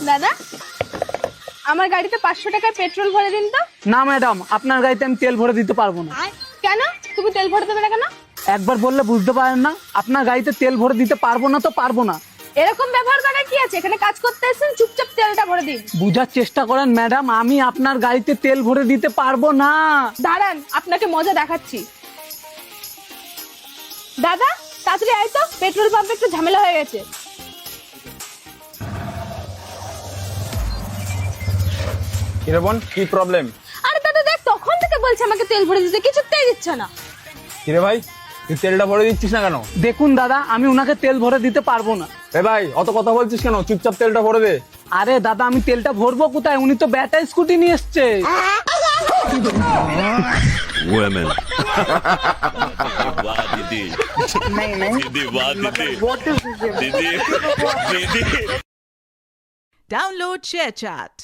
দাদা, আমার গাড়িতে 500 টাকার পেট্রোল ভরে দিন তো। না ম্যাডাম, আপনার গাড়িতে আমি তেল ভরে দিতে পারবো না। কেন? তুমি তেল ভরে দেবে না কেন? একবার বললে বুঝতে পারেন না? আপনার গাড়িতে তেল ভরে দিতে পারবো না তো পারবো না। এরকম ব্যবহার করার কি আছে? এখানে কাজ করতে এসেছেন, চুপচাপ তেলটা ভরে দিন। বুঝার চেষ্টা করেন ম্যাডাম, আমি আপনার গাড়িতে তেল ভরে দিতে পারবো না। দাঁড়ান, আপনাকে মজা দেখাচ্ছি। দাদা, তাড়াতাড়ি আয় তো, পেট্রোল পাম্পে একটু ঝামেলা হয়ে গেছে। কিরে বোন, কি প্রবলেম? আরে দাদা দেখ, তখন থেকে বলছে আমাকে তেল ভরে দিতে, কিছুতেই দিচ্ছে না। কিরে ভাই, তুই তেলটা ভরে দিচ্ছিস না কেন? দেখুন দাদা, আমি ওনাকে তেল ভরে দিতে পারবো না। এ ভাই, অত কথা বলছিস কেন? চুপচাপ তেলটা ভরে দে। আরে দাদা, আমি তেলটা ভরবো কোথায়? উনি তো ব্যাটারি স্কুটি নিয়ে এসছে। Women. वाह दीदी, दीदी वाह दीदी, दीदी, दीदी. Download ShareChat.